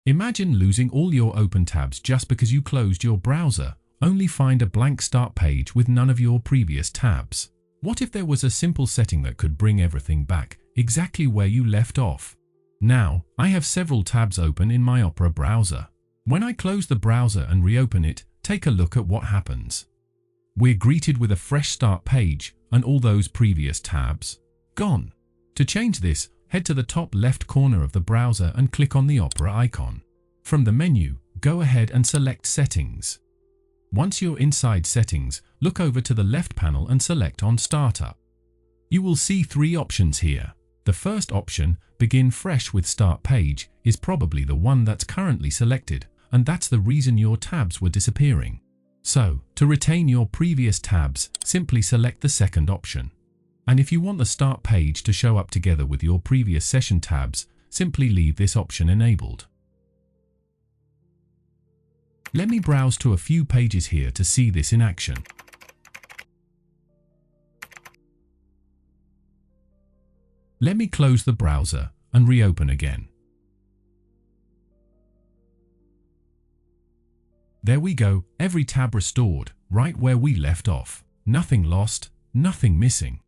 Imagine losing all your open tabs just because you closed your browser, only find a blank start page with none of your previous tabs. What if there was a simple setting that could bring everything back exactly where you left off? Now, I have several tabs open in my Opera browser. When I close the browser and reopen it, take a look at what happens. We're greeted with a fresh start page and all those previous tabs gone. To change this, head to the top left corner of the browser and click on the Opera icon. From the menu, go ahead and select Settings. Once you're inside Settings, look over to the left panel and select on Startup. You will see three options here. The first option, Begin Fresh with Start Page, is probably the one that's currently selected, and that's the reason your tabs were disappearing. So, to retain your previous tabs, simply select the second option. And if you want the Start Page to show up together with your previous session tabs, simply leave this option enabled. Let me browse to a few pages here to see this in action. Let me close the browser and reopen again. There we go, every tab restored, right where we left off. Nothing lost, nothing missing.